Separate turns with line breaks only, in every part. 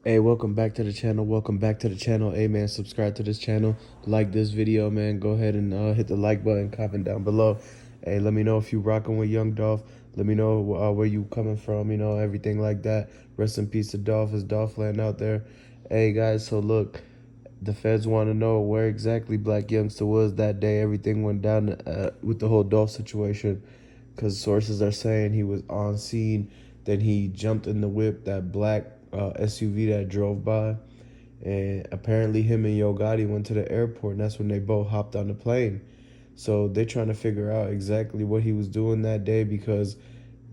Hey, welcome back to the channel. Welcome back to the channel. Hey, man, subscribe to this channel. Like this video, man. Go ahead and hit the like button, comment down below. Hey, let me know if you rocking with Young Dolph. Let me know where you coming from, everything like that. Rest in peace to Dolph. Is Dolph land out there? Hey, guys, so look, the feds want to know where exactly Blac Youngsta was that day. Everything went down with the whole Dolph situation because sources are saying he was on scene. Then he jumped in the whip, that black SUV that drove by. And apparently him and Yo Gotti went to the airport, and that's when they both hopped on the plane. So they're trying to figure out exactly what he was doing that day because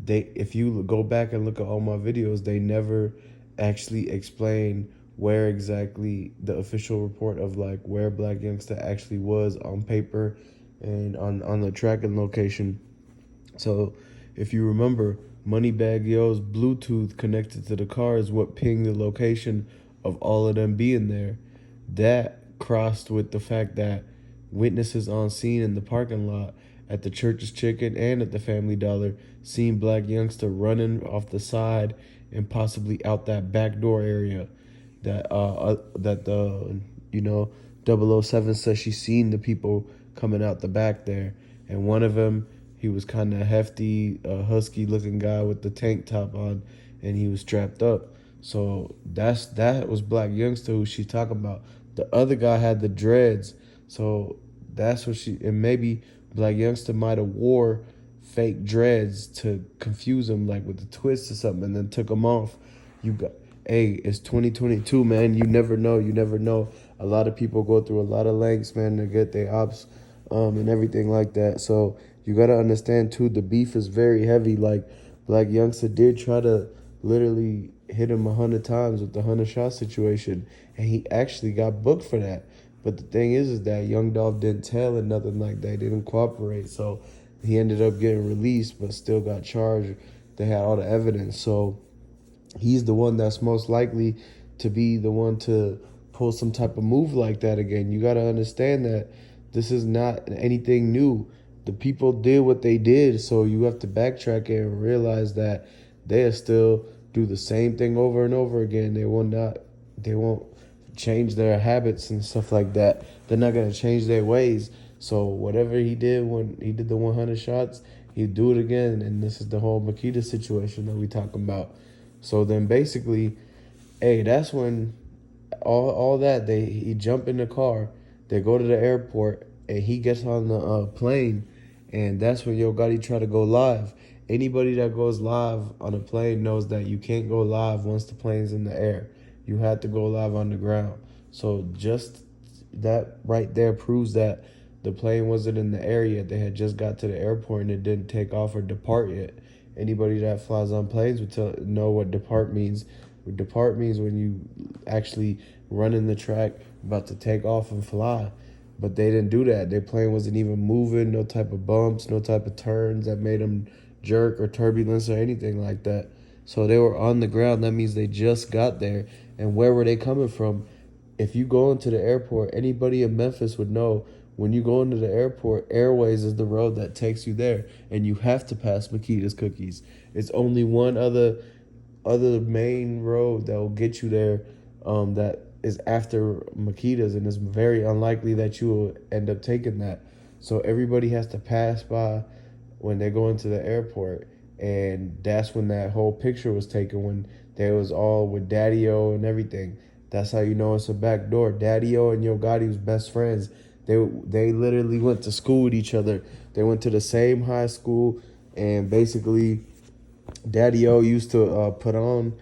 if you go back and look at all my videos, they never actually explain where exactly the official report of like where Blac Youngsta actually was on paper and on the tracking location. So if you remember, Moneybag Yo's Bluetooth connected to the car is what pinged the location of all of them being there. That crossed with the fact that witnesses on scene in the parking lot at the Church's Chicken and at the Family Dollar seen Blac Youngsta running off the side and possibly out that back door area. That the you know 007 says she's seen the people coming out the back there, and one of them, he was kind of hefty, husky looking guy with the tank top on, and he was strapped up. So that was Blac Youngsta who she's talking about. The other guy had the dreads, so that's what she, and maybe Blac Youngsta might have wore fake dreads to confuse him, like with the twist or something, and then took them off. You got, hey, it's 2022, man. You never know. You never know. A lot of people go through a lot of lengths, man, to get their ops, and everything like that. So you gotta understand too, the beef is very heavy. Like Blac Youngsta did try to literally hit him 100 times with the 100 shot situation, and he actually got booked for that. But the thing is that Young Dolph didn't tell and nothing like that. He didn't cooperate, so he ended up getting released, but still got charged. They had all the evidence, so he's the one that's most likely to be the one to pull some type of move like that again. You got to understand that this is not anything new. The people did what they did, so you have to backtrack it and realize that they'll still do the same thing over and over again. They won't change their habits and stuff like that. They're not gonna change their ways. So whatever he did when he did the 100 shots, he'd do it again. And this is the whole Makedas situation that we talking about. So then basically, hey, that's when all that he jump in the car, they go to the airport, and he gets on the plane, and that's when Yo Gotti try to go live. Anybody that goes live on a plane knows that you can't go live once the plane's in the air. You had to go live on the ground. So just that right there proves that the plane wasn't in the air yet. They had just got to the airport and it didn't take off or depart yet. Anybody that flies on planes would know what depart means. Depart means when you actually run in the track, about to take off and fly. But they didn't do that. Their plane wasn't even moving, no type of bumps, no type of turns that made them jerk or turbulence or anything like that. So they were on the ground. That means they just got there. And where were they coming from? If you go into the airport, anybody in Memphis would know when you go into the airport, Airways is the road that takes you there. And you have to pass Makedas Cookies. It's only one other main road that will get you there, that is after Makedas, and it's very unlikely that you will end up taking that. So everybody has to pass by when they go into the airport, and that's when that whole picture was taken, when they was all with Daddy-O and everything. That's how you know it's a back door. Daddy-O and Yo Gotti was best friends. They literally went to school with each other. They went to the same high school, and basically Daddy-O used to put on,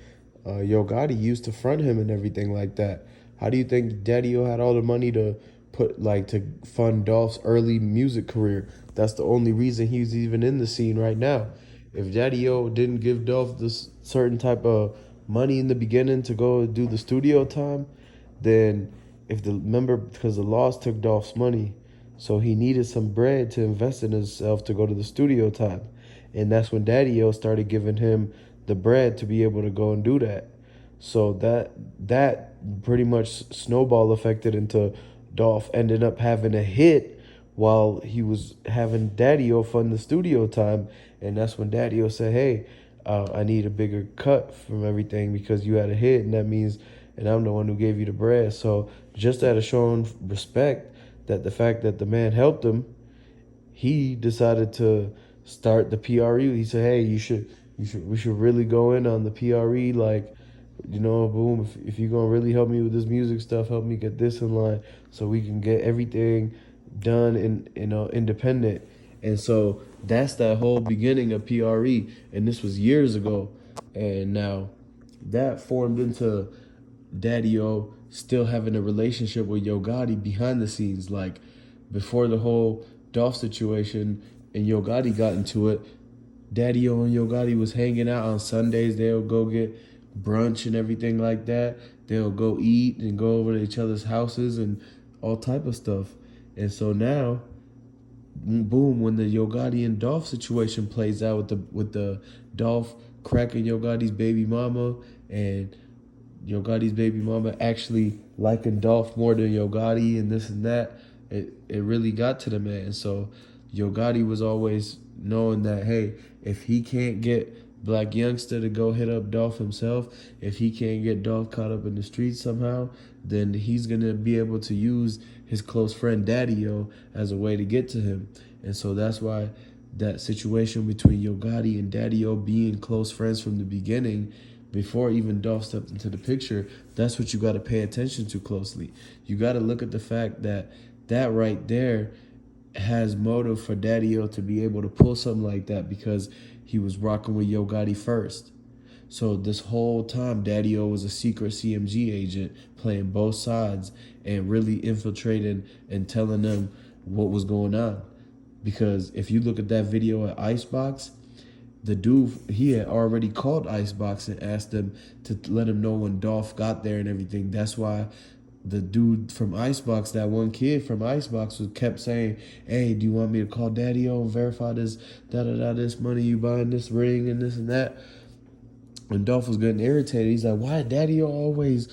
Yo Gotti used to front him and everything like that. How do you think Daddy-O had all the money to to fund Dolph's early music career? That's the only reason he's even in the scene right now. If Daddy-O didn't give Dolph this certain type of money in the beginning to go do the studio time, then remember, because the Lost took Dolph's money, so he needed some bread to invest in himself to go to the studio time. And that's when Daddy-O started giving him the bread to be able to go and do that. So that pretty much snowball affected into Dolph ended up having a hit while he was having Daddy-O fund the studio time. And that's when Daddy-O said, hey, I need a bigger cut from everything because you had a hit, and that means and I'm the one who gave you the bread. So just out of showing respect, that the fact that the man helped him, he decided to start the PRE. He said, "Hey, we should really go in on the PRE. Like, boom. If you're gonna really help me with this music stuff, help me get this in line, so we can get everything done in independent." And so that's that whole beginning of PRE, and this was years ago, and now that formed into Daddy O still having a relationship with Yo Gotti behind the scenes. Like before the whole Dolph situation and Yo Gotti got into it, Daddy O and Yo Gotti was hanging out on Sundays. They'll go get brunch and everything like that. They'll go eat and go over to each other's houses and all type of stuff. And so now, boom, when the Yo Gotti and Dolph situation plays out with the Dolph cracking Yo Gotti's baby mama, and Yo Gotti's baby mama actually liking Dolph more than Yo Gotti and this and that, it really got to the man. And so Yo Gotti was always knowing that, hey, if he can't get Blac Youngsta to go hit up Dolph himself, if he can't get Dolph caught up in the streets somehow, then he's going to be able to use his close friend Daddy-O as a way to get to him. And so that's why that situation between Yo Gotti and Daddy-O being close friends from the beginning, before even Dolph stepped into the picture, that's what you got to pay attention to closely. You got to look at the fact that that right there has motive for Daddy-O to be able to pull something like that, because he was rocking with Yo Gotti first. So this whole time, Daddy-O was a secret CMG agent playing both sides and really infiltrating and telling them what was going on. Because if you look at that video at Icebox, the dude, he had already called Icebox and asked them to let him know when Dolph got there and everything. That's why the dude from Icebox, that one kid from Icebox, was kept saying, "Hey, do you want me to call Daddy-O and verify this, this money you buying, this ring and this and that?" When Dolph was getting irritated, he's like, "Why Daddy-O always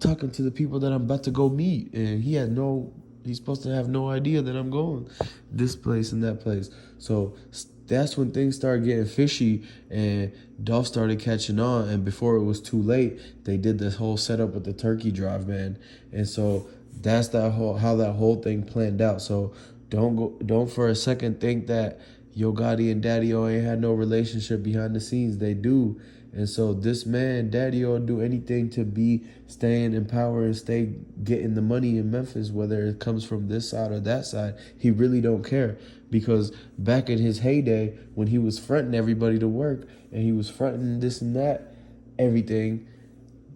talking to the people that I'm about to go meet?" And he's supposed to have no idea that I'm going this place and that place. So that's when things started getting fishy, and Dolph started catching on. And before it was too late, they did this whole setup with the turkey drive, man. And so that's how that whole thing planned out. So don't for a second think that Yo Gotti and Daddy-O ain't had no relationship behind the scenes. They do. And so this man, Daddy-O, do anything to be staying in power and stay getting the money in Memphis, whether it comes from this side or that side. He really don't care, because back in his heyday, when he was fronting everybody to work and he was fronting this and that, everything,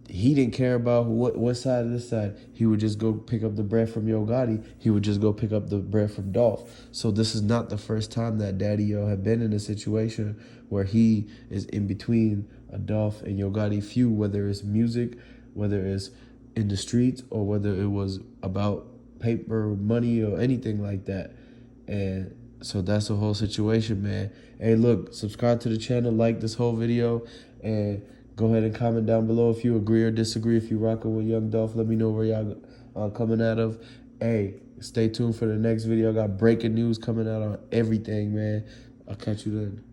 he didn't care about what side of this side. He would just go pick up the bread from Yo Gotti. He would just go pick up the bread from Dolph. So this is not the first time that Daddy-O had been in a situation where he is in between a Dolph and Yo Gotti feud, whether it's music, whether it's in the streets, or whether it was about paper, money, or anything like that. And so that's the whole situation, man. Hey, look, subscribe to the channel, like this whole video, and go ahead and comment down below if you agree or disagree. If you rocking with Young Dolph, let me know where y'all coming out of. Hey, stay tuned for the next video. I got breaking news coming out on everything, man. I'll catch you then.